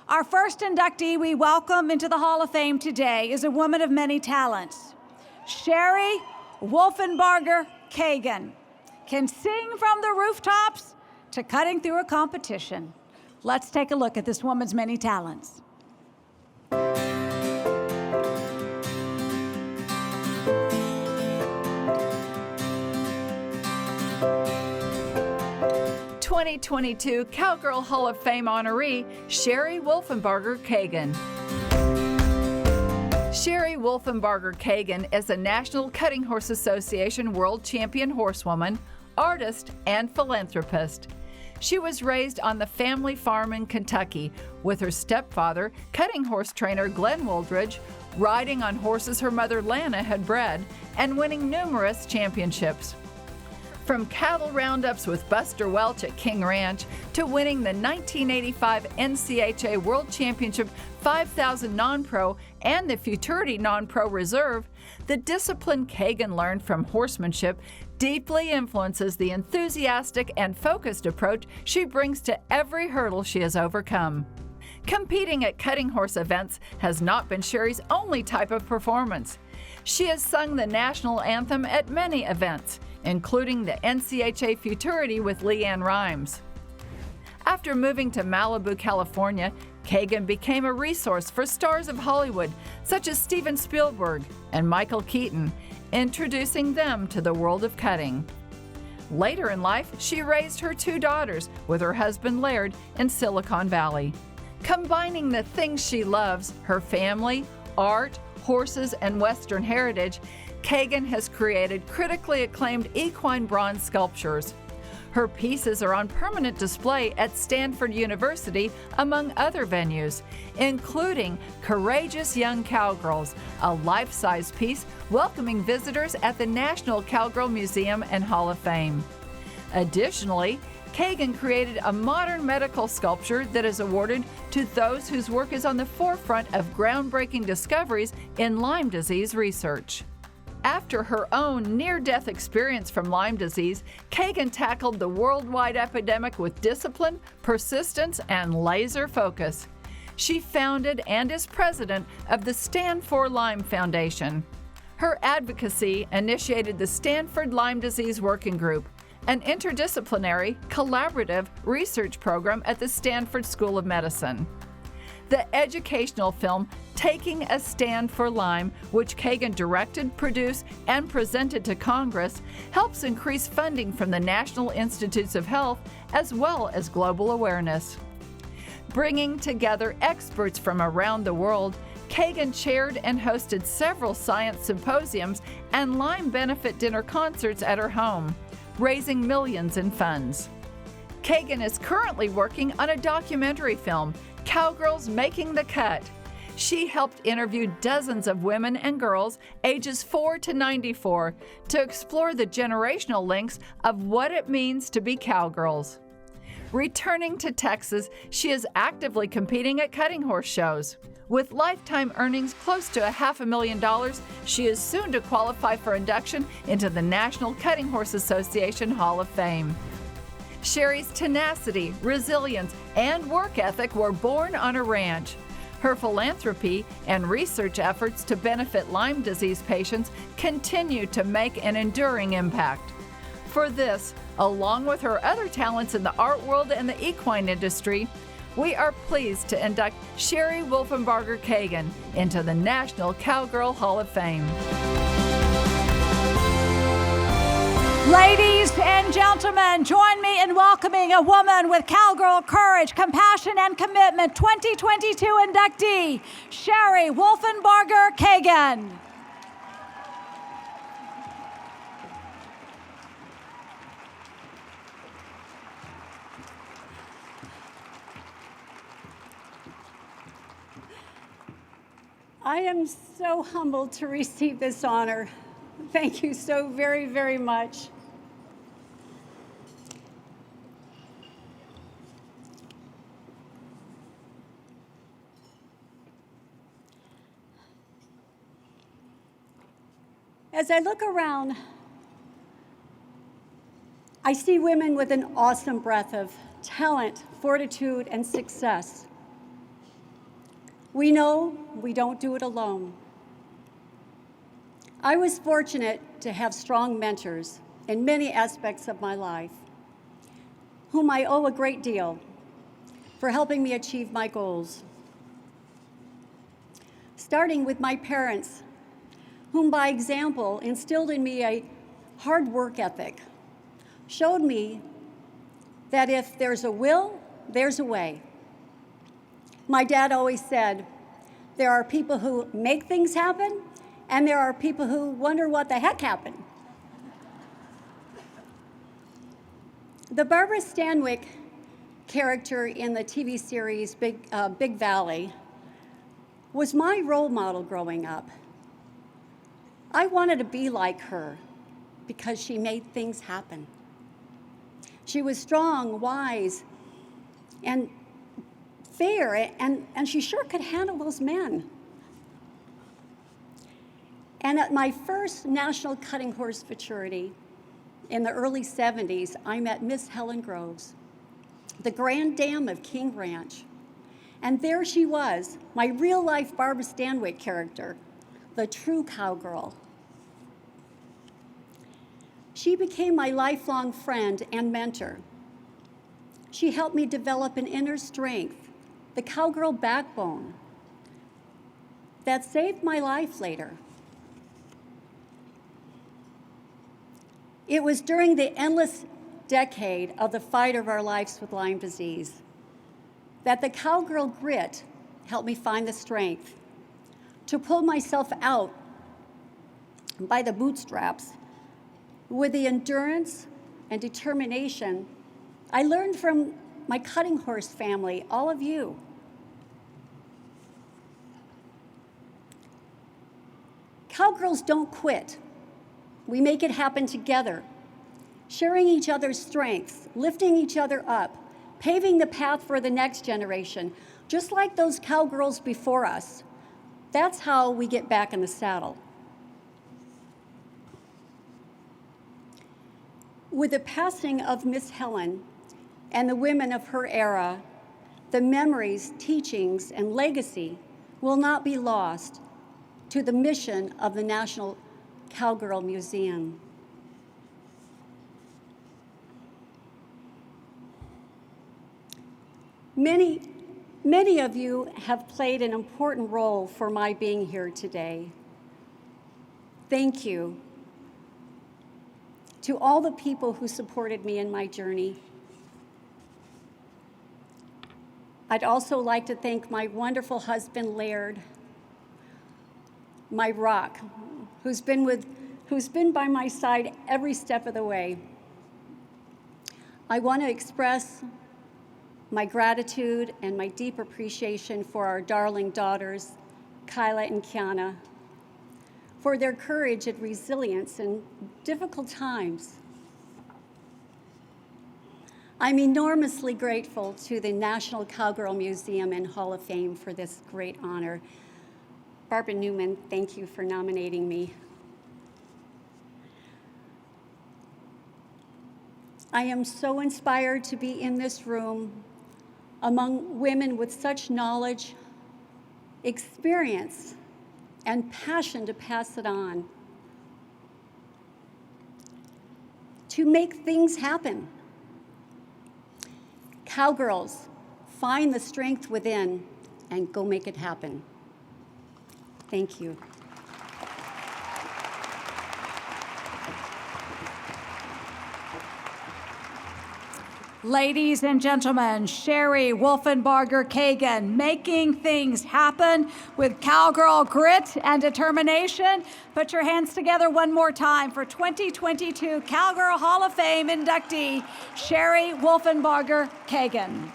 Our first inductee we welcome into the Hall of Fame today is a woman of many talents. Sherry Wolfenbarger Cagan can sing from the rooftops to cutting through a competition. Let's take a look at this woman's many talents. 2022 Cowgirl Hall of Fame honoree, Sherry Wolfenbarger Cagan. Sherry Wolfenbarger Cagan is a National Cutting Horse Association World Champion horsewoman, artist, and philanthropist. She was raised on the family farm in Kentucky with her stepfather, cutting horse trainer Glenn Wooldridge, riding on horses her mother Lana had bred, and winning numerous championships. From cattle roundups with Buster Welch at King Ranch to winning the 1985 NCHA World Championship 5,000 Non-Pro and the Futurity Non-Pro Reserve, the discipline Cagan learned from horsemanship deeply influences the enthusiastic and focused approach she brings to every hurdle she has overcome. Competing at cutting horse events has not been Sherry's only type of performance. She has sung the national anthem at many events, including the NCHA Futurity with Leanne Rimes. After moving to Malibu, California, Cagan became a resource for stars of Hollywood such as Steven Spielberg and Michael Keaton, introducing them to the world of cutting. Later in life, she raised her two daughters with her husband Laird in Silicon Valley. Combining the things she loves, her family, art, horses, and Western heritage, Cagan has created critically acclaimed equine bronze sculptures. Her pieces are on permanent display at Stanford University, among other venues, including Courageous Young Cowgirls, a life-size piece welcoming visitors at the National Cowgirl Museum and Hall of Fame. Additionally, Cagan created a modern medical sculpture that is awarded to those whose work is on the forefront of groundbreaking discoveries in Lyme disease research. After her own near-death experience from Lyme disease, Cagan tackled the worldwide epidemic with discipline, persistence, and laser focus. She founded and is president of the Stand for Lyme Foundation. Her advocacy initiated the Stanford Lyme Disease Working Group, an interdisciplinary, collaborative research program at the Stanford School of Medicine. The educational film Taking a Stand for Lyme, which Cagan directed, produced, and presented to Congress, helps increase funding from the National Institutes of Health as well as global awareness. Bringing together experts from around the world, Cagan chaired and hosted several science symposiums and Lyme benefit dinner concerts at her home, raising millions in funds. Cagan is currently working on a documentary film, Cowgirls Making the Cut. She helped interview dozens of women and girls ages 4 to 94 to explore the generational links of what it means to be cowgirls. Returning to Texas, she is actively competing at cutting horse shows. With lifetime earnings close to $500,000, she is soon to qualify for induction into the National Cutting Horse Association Hall of Fame. Sherry's tenacity, resilience, and work ethic were born on a ranch. Her philanthropy and research efforts to benefit Lyme disease patients continue to make an enduring impact. For this, along with her other talents in the art world and the equine industry, we are pleased to induct Sherry Wolfenbarger Cagan into the National Cowgirl Hall of Fame. Ladies and gentlemen, join me in welcoming a woman with cowgirl courage, compassion, and commitment, 2022 inductee, Sherry Wolfenbarger Cagan. I am so humbled to receive this honor. Thank you so very, very much. As I look around, I see women with an awesome breadth of talent, fortitude, and success. We know we don't do it alone. I was fortunate to have strong mentors in many aspects of my life, whom I owe a great deal for helping me achieve my goals. Starting with my parents, whom by example instilled in me a hard work ethic, showed me that if there's a will, there's a way. My dad always said, there are people who make things happen, and there are people who wonder what the heck happened. The Barbara Stanwyck character in the TV series Big Valley was my role model growing up. I wanted to be like her because she made things happen. She was strong, wise, and fair, and she sure could handle those men. And at my first National Cutting Horse Futurity in the early 70s, I met Miss Helen Groves, the Grand Dame of King Ranch. And there she was, my real-life Barbara Stanwyck character, the true cowgirl. She became my lifelong friend and mentor. She helped me develop an inner strength, the cowgirl backbone, that saved my life later. It was during the endless decade of the fight of our lives with Lyme disease that the cowgirl grit helped me find the strength to pull myself out by the bootstraps with the endurance and determination I learned from my cutting horse family, all of you. Cowgirls don't quit. We make it happen together, sharing each other's strengths, lifting each other up, paving the path for the next generation, just like those cowgirls before us. That's how we get back in the saddle. With the passing of Miss Helen and the women of her era, the memories, teachings, and legacy will not be lost to the mission of the National Cowgirl Museum. Many of you have played an important role for my being here today. Thank you to all the people who supported me in my journey. I'd also like to thank my wonderful husband, Laird, my rock, who's been by my side every step of the way. I want to express my gratitude and my deep appreciation for our darling daughters, Kyla and Kiana, for their courage and resilience in difficult times. I'm enormously grateful to the National Cowgirl Museum and Hall of Fame for this great honor. Barbara Newman, thank you for nominating me. I am so inspired to be in this room among women with such knowledge, experience, and passion to pass it on, to make things happen. Cowgirls, find the strength within and go make it happen. Thank you. Ladies and gentlemen, Sherry Wolfenbarger Cagan, making things happen with cowgirl grit and determination. Put your hands together one more time for 2022 Cowgirl Hall of Fame inductee, Sherry Wolfenbarger Cagan.